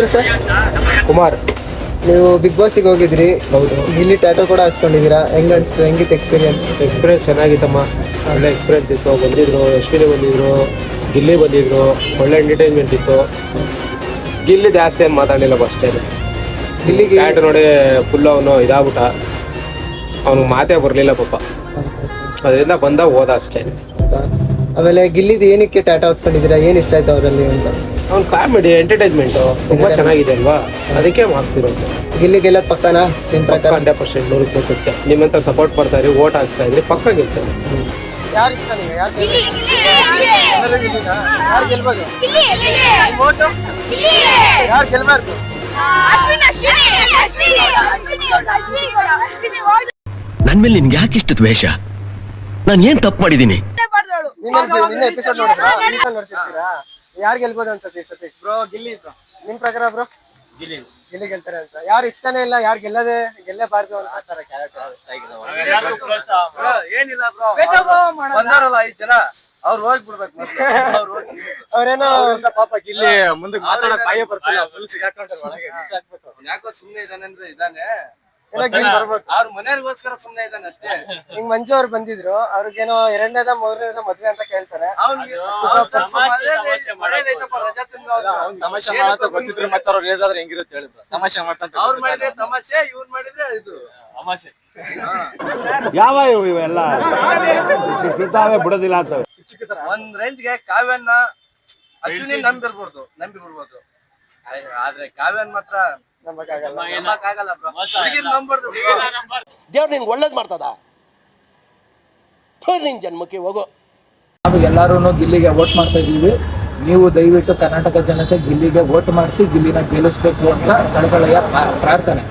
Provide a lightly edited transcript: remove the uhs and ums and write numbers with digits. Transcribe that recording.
ಹೆಸರು ಸರ್? ಕುಮಾರ್. ನೀವು ಬಿಗ್ ಬಾಸಿಗೆ ಹೋಗಿದ್ರಿ, ಹೌದು. ಗಿಲ್ಲಿ ಟ್ಯಾಟೋ ಕೂಡ ಹಾಕ್ಸ್ಕೊಂಡಿದ್ದೀರಾ, ಹೆಂಗ್ ಅನ್ಸ್ತು? ಹೆಂಗಿತ್ತು ಎಕ್ಸ್ಪೀರಿಯನ್ಸ್? ಎಕ್ಸ್ಪೀರಿಯನ್ಸ್ ಚೆನ್ನಾಗಿತ್ತಮ್ಮ, ಒಳ್ಳೆ ಎಕ್ಸ್ಪೀರಿಯನ್ಸ್ ಇತ್ತು. ಬಂದಿದ್ರು, ಅಶ್ವಿನಿ ಬಂದಿದ್ರು, ಗಿಲ್ಲಿ ಬಂದಿದ್ರು, ಒಳ್ಳೆ ಎಂಟರ್ಟೈನ್ಮೆಂಟ್ ಇತ್ತು. ಗಿಲ್ಲಿ ಜಾಸ್ತಿ ಏನು ಮಾತಾಡಲಿಲ್ಲ ಅಷ್ಟೇ. ಗಿಲ್ಲಿಗೆ ಟ್ಯಾಟೋ ನೋಡಿ ಫುಲ್ ಅವನು ಇದಾಗ್ಬಿಟ್ಟ, ಅವನಿಗೆ ಮಾತೇ ಬರಲಿಲ್ಲ ಪಾಪ. ಅದರಿಂದ ಬಂದ ಹೋದ ಅಷ್ಟೇ. ಆಮೇಲೆ ಗಿಲ್ಲಿದು ಏನಕ್ಕೆ ಟ್ಯಾಟೋ ಹಾಕ್ಸ್ಕೊಂಡಿದ್ದೀರಾ? ಏನು ಇಷ್ಟ ಆಯ್ತು ಅವರಲ್ಲಿ ಅಂತ? ಅವ್ನು ಕಾಮಿಡಿ ಎಂಟರ್ಟೈನ್ಮೆಂಟು ತುಂಬ ಚೆನ್ನಾಗಿದೆ ಅಲ್ವಾ, ಅದಕ್ಕೆ ಮಾರ್ಕ್ಸಿರೋದು. ಗಿಲ್ಲಿ ಗೆಲ್ಲೋದು ಪಕ್ಕನಾ ನಿಮ್ಮ ಪ್ರಕಾರ? 100%, 100% ಸತ್ಯ. ನಿಮ್ಮಂತ ಸಪೋರ್ಟ್ ಮಾಡ್ತಾ ಇರಿ, ಓಟ್ ಹಾಕ್ತಾ ಇದ್ರಿ, ಪಕ್ಕ ಗೆಲ್ತಾರೆ. ಯಾರು ಇಷ್ಟ ನಿಮಗೆ? ಯಾರು ಗೆಲ್ಬೋದು? ಯಾರು ಗೆಲ್ಬಾರ್ದು? ನನ್ ಮೇಲೆ ನಿನ್ಗೆ ಯಾಕೆ ಇಷ್ಟು ದ್ವೇಷ? ನಾನು ಏನ್ ತಪ್ಪು ಮಾಡಿದೀನಿ? ನಿನ್ನೆ ಎಪಿಸೋಡ್ ನೋಡ್ತಿರ್ತೀರಾ? ಯಾರು ಗೆಲ್ಬೋದು ಅನ್ಸುತ್ತೆ ಈ ಸತಿ? ಬ್ರೋ ಗಿಲ್ಲಿ. ನಿಮ್ ಪ್ರಕಾರ ಬ್ರೋ? ಗಿಲ್ಲಿ ಗೆಲ್ತಾರೆ ಅಂತ. ಯಾರು ಇಷ್ಟನೇ ಇಲ್ಲ, ಯಾರು ಗೆಲ್ಲಬಾರ್ದು ಅಂತ ಏನಿಲ್ಲ ಬ್ರೋ, ಬಂದಾರಲ್ಲ 5 ಜನ, ಅವ್ರು ಹೋಗ್ಬಿಡ್ಬೇಕು. ಅವ್ರೇನೋ ಪಾಪ ಗಿಲ್ಲಿ ಮುಂದಕ್ಕೆ ಮಾತಾಡಕ್ ಭಯ ಬರ್ತಿಲ್ಲ, ಫುಲ್ ಸಿಗಾಕೊಂಡ್ರೆ ಒಳಗೆ. ಯಾಕೋ ಸುಮ್ನೆ ಇದಾನೆ ಅಂದ್ರೆ ಇದಾನೆ, ಅವ್ರ ಮನೆಯವ್ರಿಗೋಸ್ಕರ ಸುಮ್ನೆ ಇದಾನೆ ಅಷ್ಟೇ. ಹಿಂಗ್ ಮಂಜು ಅವ್ರು ಬಂದಿದ್ರು, ಅವ್ರಿಗೇನೋ 2ನೇದ 3ನೇದ ಮದ್ವೆ ಅಂತ ಕೇಳ್ತಾರೆ. ತಮಾಷೆ ಮಾಡಂತ ಗೊತ್ತಿದ್ರೆ ಮತ್ತೆ ಅವ್ರು ರೇಸ್ ಆದ್ರೆ ಹೆಂಗಿರುತ್ತೆ ಹೇಳಿದ್ರು. ತಮಾಷೆ ಮಾಡ್ತಂತ ಅವ್ರು ಮಾಡಿದ್ರೆ ತಮಾಷೆ, ಇವ್ರು ಮಾಡಿದ್ರೆ ಇದು ತಮಾಷೆ. ಯಾವ ಇವೆಲ್ಲ ಬಿಡೋದಿಲ್ಲ ಅಂತ. ಒಂದ್ ರೇಂಜ್ಗೆ ಕಾವ್ಯನ್ನ ಅಶ್ವಿನಿ ನಂಬಿರ್ಬೋದು, ಆದ್ರೆ ಕಾವ್ಯನ್ ಮಾತ್ರ ನಂಬಕ್ಕಾಗಲ್ಲ ಬ್ರೋ. ನಂಬರ್ದು ದೇವ್ರು ನಿನ್ಗೆ ಒಳ್ಳೇದ್ ಮಾಡ್ತದ, ನಿನ್ ಜನ್ಮಕ್ಕೆ ಹೋಗೋ. ನಾವು ಎಲ್ಲರೂ ಗಿಲ್ಲಿಗೆ ವೋಟ್ ಮಾಡ್ತಾ ಇದ್ದೀವಿ. ನೀವು ದಯವಿಟ್ಟು ಕರ್ನಾಟಕ ಜನತೆ ಗಿಲ್ಲಿಗೆ ವೋಟ್ ಮಾಡಿಸಿ ಗಿಲ್ಲಿನ ಗೆಲ್ಲಿಸ್ಬೇಕು ಅಂತ ಕಳಕಳಿಯ ಪ್ರಾರ್ಥನೆ.